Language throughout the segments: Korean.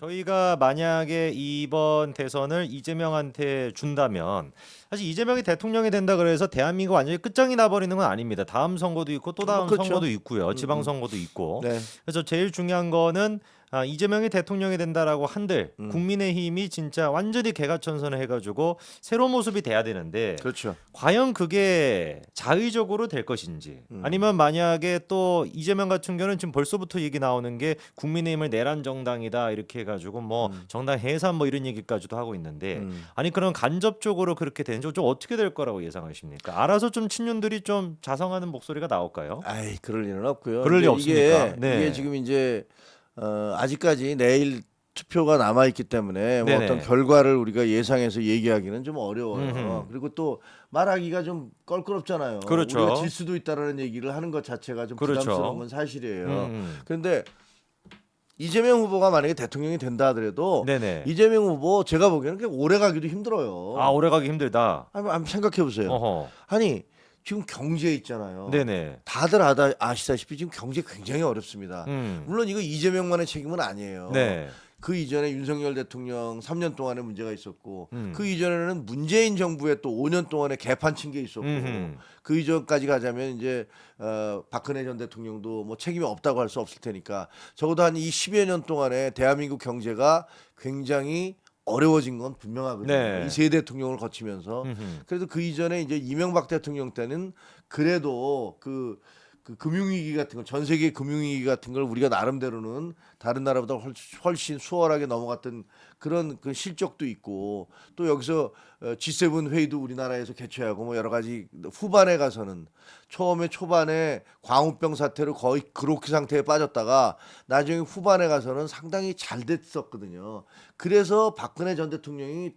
저희가 만약에 이번 대선을 이재명한테 준다면 사실 이재명이 대통령이 된다 그래서 대한민국 완전히 끝장이 나버리는 건 아닙니다. 다음 선거도 있고 또 다음 그렇죠. 선거도 있고요. 지방 선거도 있고. 네. 그래서 제일 중요한 거는 이재명이 대통령이 된다라고 한들 국민의힘이 진짜 완전히 개가천선을 해가지고 새로운 모습이 돼야 되는데 그렇죠. 과연 그게 자의적으로 될 것인지 아니면 만약에 또 이재명 같은 경우는 지금 벌써부터 얘기 나오는 게 국민의힘을 내란 정당이다 이렇게 해가지고 뭐 정당 해산 뭐 이런 얘기까지도 하고 있는데 아니 그럼 간접적으로 그렇게 되는지 좀 어떻게 될 거라고 예상하십니까? 알아서 좀 친윤들이 좀 자성하는 목소리가 나올까요? 아이 그럴 일은 없고요. 그럴 리 근데 없습니까? 네. 이게 지금 이제 아직까지 내일 투표가 남아 있기 때문에 뭐 네네. 어떤 결과를 우리가 예상해서 얘기하기는 좀 어려워요. 음흠. 그리고 또 말하기가 좀 껄끄럽잖아요. 그렇죠. 우리가 질 수도 있다라는 얘기를 하는 것 자체가 좀 그렇죠. 부담스러운 건 사실이에요. 음. 그런데 이재명 후보가 만약에 대통령이 된다 하더라도 네네. 이재명 후보 제가 보기에는 그렇게 오래 가기도 힘들어요. 아 오래 가기 힘들다. 한번 생각해 보세요. 어허. 아니 지금 경제 있잖아요. 네네. 다들 아시다시피 지금 경제 굉장히 어렵습니다. 물론 이거 이재명만의 책임은 아니에요. 네. 그 이전에 윤석열 대통령 3년 동안에 문제가 있었고 그 이전에는 문재인 정부의 또 5년 동안에 개판 친 게 있었고 그 이전까지 가자면 이제 박근혜 전 대통령도 뭐 책임이 없다고 할 수 없을 테니까 적어도 한 이 10여 년 동안에 대한민국 경제가 굉장히 어려워진 건 분명하거든요. 네. 이 세 대통령을 거치면서 그래도 그 이전에 이제 이명박 대통령 때는 그래도 그 금융위기 같은 거, 전 세계 금융위기 같은 걸 우리가 나름대로는 다른 나라보다 훨씬 수월하게 넘어갔던 그런 그 실적도 있고 또 여기서 G7 회의도 우리나라에서 개최하고 뭐 여러 가지 후반에 가서는 초반에 광우병 사태로 거의 그로키 상태에 빠졌다가 나중에 후반에 가서는 상당히 잘 됐었거든요. 그래서 박근혜 전 대통령이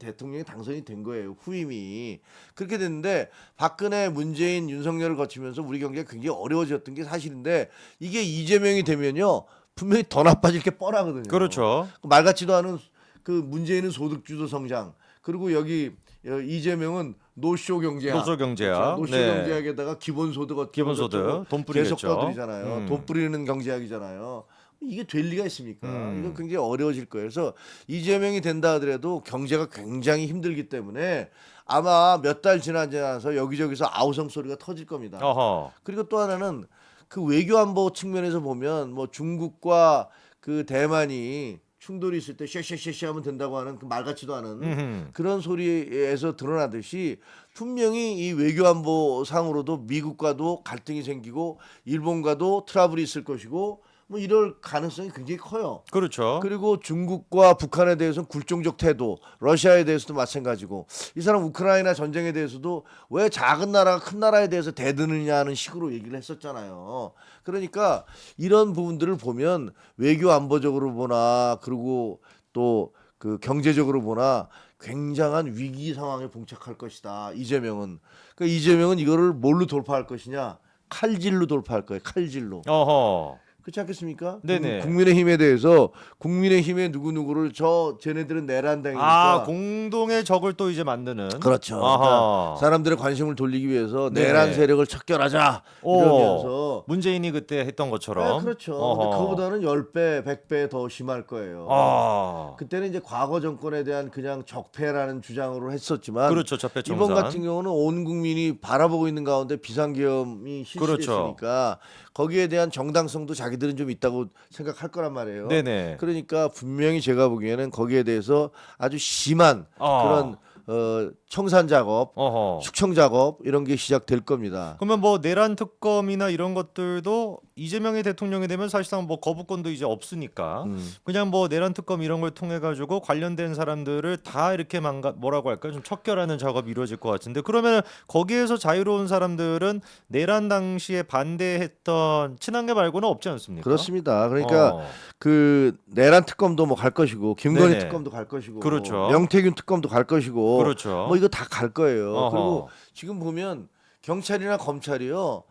당선이 된 거예요. 후임이. 그렇게 됐는데 박근혜, 문재인, 윤석열을 거치면서 우리 경제가 굉장히 어려워졌던 게 사실인데 이게 이재명이 되면요. 분명히 더 나빠질 게 뻔하거든요. 그렇죠. 말 같지도 않은 그 문재인은 소득주도 성장 그리고 여기 이재명은 노쇼 경제학, 노쇼 경제학. 그렇죠? 노쇼 네. 경제학에다가 기본소득 기본소득, 돈 계속 뿌리겠죠. 떠들이잖아요. 돈 뿌리는 경제학이잖아요. 이게 될 리가 있습니까? 이거 굉장히 어려워질 거예요. 그래서 이재명이 된다 하더라도 경제가 굉장히 힘들기 때문에 아마 몇 달 지나서 여기저기서 아우성 소리가 터질 겁니다. 어허. 그리고 또 하나는 그 외교안보 측면에서 보면 뭐 중국과 그 대만이 충돌이 있을 때 쉐쉐쉐쉐 하면 된다고 하는 그 말 같지도 않은 그런 소리에서 드러나듯이 분명히 이 외교안보 상으로도 미국과도 갈등이 생기고 일본과도 트러블이 있을 것이고 뭐 이럴 가능성이 굉장히 커요. 그렇죠. 그리고 중국과 북한에 대해서는 굴종적 태도, 러시아에 대해서도 마찬가지고 이 사람 우크라이나 전쟁에 대해서도 왜 작은 나라가 큰 나라에 대해서 대드느냐는 식으로 얘기를 했었잖아요. 그러니까 이런 부분들을 보면 외교 안보적으로 보나 그리고 또 그 경제적으로 보나 굉장한 위기 상황에 봉착할 것이다. 이재명은. 그러니까 이재명은 이거를 뭘로 돌파할 것이냐? 칼질로 돌파할 거예요. 칼질로. 어허. 그렇지 않겠습니까? 네네. 국민의힘에 대해서 국민의힘의 누구누구를 쟤네들은 내란당이니까 공동의 적을 또 이제 만드는. 그렇죠. 아하. 그러니까 사람들의 관심을 돌리기 위해서 네네. 내란 세력을 척결하자 이러면서 문재인이 그때 했던 것처럼. 네, 그렇죠. 어허. 근데 그거보다는 10배, 100배 더 심할 거예요. 아. 그때는 이제 과거 정권에 대한 그냥 적폐라는 주장으로 했었지만 그렇죠. 적폐청산. 이번 같은 경우는 온 국민이 바라보고 있는 가운데 비상계엄이 실시됐으니까 그렇죠. 거기에 대한 정당성도 자기들은 좀 있다고 생각할 거란 말이에요. 네네. 그러니까 분명히 제가 보기에는 거기에 대해서 아주 심한 그런 청산 작업, 어허. 숙청 작업 이런 게 시작될 겁니다. 그러면 뭐 내란 특검이나 이런 것들도 이재명이 대통령이 되면 사실상 뭐 거부권도 이제 없으니까 그냥 뭐 내란 특검 이런 걸 통해 가지고 관련된 사람들을 다 이렇게 뭐라고 할까요? 좀 척결하는 작업이 이루어질 것 같은데 그러면 거기에서 자유로운 사람들은 내란 당시에 반대했던 친한계 말고는 없지 않습니까? 그렇습니다. 그러니까 그 내란 특검도 뭐 갈 것이고 김건희 네네. 특검도 갈 것이고 그렇죠. 명태균 특검도 갈 것이고 그렇죠. 뭐 이거 다 갈 거예요. 어허. 그리고 지금 보면 경찰이나 검찰이요.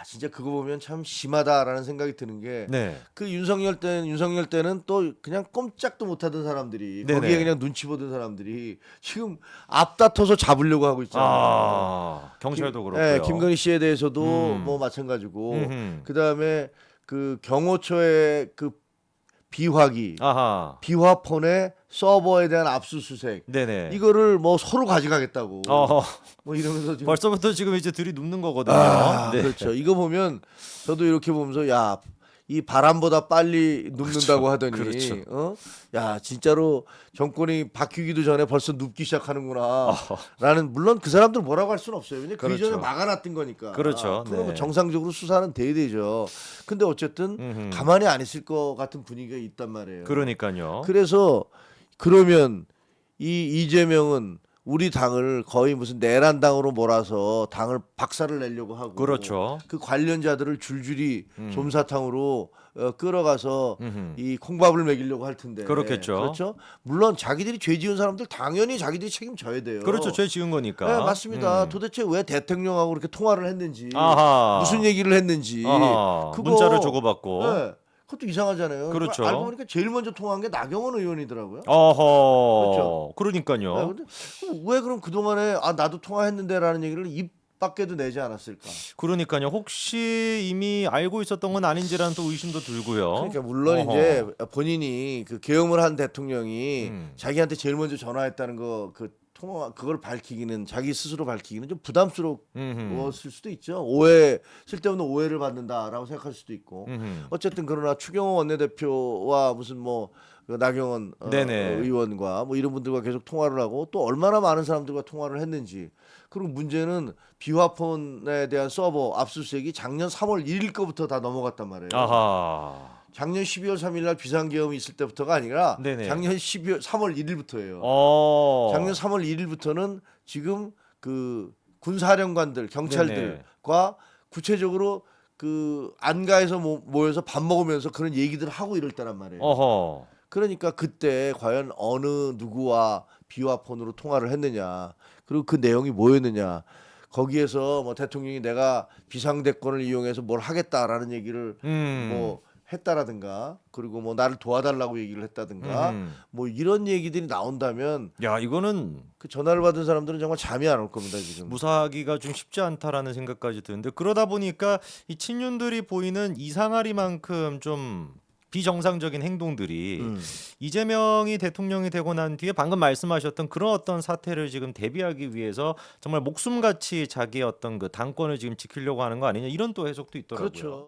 진짜 그거 보면 참 심하다라는 생각이 드는 게 네. 그 윤석열 때는 또 그냥 꼼짝도 못하던 사람들이 네네. 거기에 그냥 눈치 보던 사람들이 지금 앞다퉈서 잡으려고 하고 있잖아요. 경찰도 그렇고요. 네, 김건희 씨에 대해서도 뭐 마찬가지고 그 다음에 그 경호처의 그 비화기, 아하. 비화폰의 서버에 대한 압수수색 네네. 이거를 뭐 서로 가져가겠다고 어허. 뭐 이러면서 지금 벌써부터 지금 이제 들이 눕는 거거든요. 네. 그렇죠. 이거 보면 저도 이렇게 보면서 야, 이 바람보다 빨리 눕는다고 하더니 그렇죠. 야, 진짜로 정권이 바뀌기도 전에 벌써 눕기 시작하는구나. 라는 물론 그 사람들 뭐라고 할 수는 없어요. 왜냐면 그 그렇죠. 이전에 막아놨던 거니까. 그렇죠. 그럼 뭐 네. 정상적으로 수사는 돼야 되죠. 근데 어쨌든 가만히 안 있을 것 같은 분위기가 있단 말이에요. 그러니까요. 그래서 그러면 이 이재명은 우리 당을 거의 무슨 내란당으로 몰아서 당을 박살을 내려고 하고 그렇죠. 그 관련자들을 줄줄이 솜사탕으로 끌어가서 음흠. 이 콩밥을 먹이려고 할 텐데 그렇겠죠. 그렇죠. 물론 자기들이 죄 지은 사람들 당연히 자기들이 책임져야 돼요. 그렇죠. 죄 지은 거니까. 네, 맞습니다. 도대체 왜 대통령하고 그렇게 통화를 했는지 아하. 무슨 얘기를 했는지 아하. 그거 문자를 주고받고. 네, 그것도 이상하잖아요. 그렇죠. 알고 보니까 제일 먼저 통화한 게 나경원 의원이더라고요. 어허. 그렇죠. 그러니까요. 네, 근데 왜 그럼 그동안에 나도 통화했는데라는 얘기를 입 밖에도 내지 않았을까? 그러니까요. 혹시 이미 알고 있었던 건 아닌지라는 또 의심도 들고요. 그러니까 물론 어허. 이제 본인이 그 계엄을 한 대통령이 음. 자기한테 제일 먼저 전화했다는 거 그 통화 그걸 밝히기는 자기 스스로 밝히기는 좀 부담스러웠을 수도 있죠. 쓸데없는 오해를 받는다라고 생각할 수도 있고. 어쨌든 그러나 추경호 원내대표와 무슨 그 나경원 네네. 의원과 뭐 이런 분들과 계속 통화를 하고 또 얼마나 많은 사람들과 통화를 했는지. 그리고 문제는 비화폰에 대한 서버 압수수색이 작년 3월 1일 거부터 다 넘어갔단 말이에요. 아하. 작년 12월 3일 날 비상계엄이 있을 때부터가 아니라 네네. 작년 3월 1일부터예요. 작년 3월 1일부터는 지금 그 군사령관들, 경찰들과 구체적으로 그 안가에서 모여서 밥 먹으면서 그런 얘기들을 하고 이럴 때란 말이에요. 어허. 그러니까 그때 과연 어느 누구와 비화폰으로 통화를 했느냐, 그리고 그 내용이 뭐였느냐, 거기에서 뭐 대통령이 내가 비상대권을 이용해서 뭘 하겠다라는 얘기를 뭐 했다라든가, 그리고 뭐 나를 도와달라고 얘기를 했다든가, 뭐 이런 얘기들이 나온다면 야, 이거는 그 전화를 받은 사람들은 정말 잠이 안 올 겁니다 지금. 무사하기가 좀 쉽지 않다라는 생각까지 드는데, 그러다 보니까 이 친윤들이 보이는 이상하리만큼 좀 비정상적인 행동들이 이재명이 대통령이 되고 난 뒤에 방금 말씀하셨던 그런 어떤 사태를 지금 대비하기 위해서 정말 목숨같이 자기의 어떤 그 당권을 지금 지키려고 하는 거 아니냐, 이런 또 해석도 있더라고요. 그렇죠.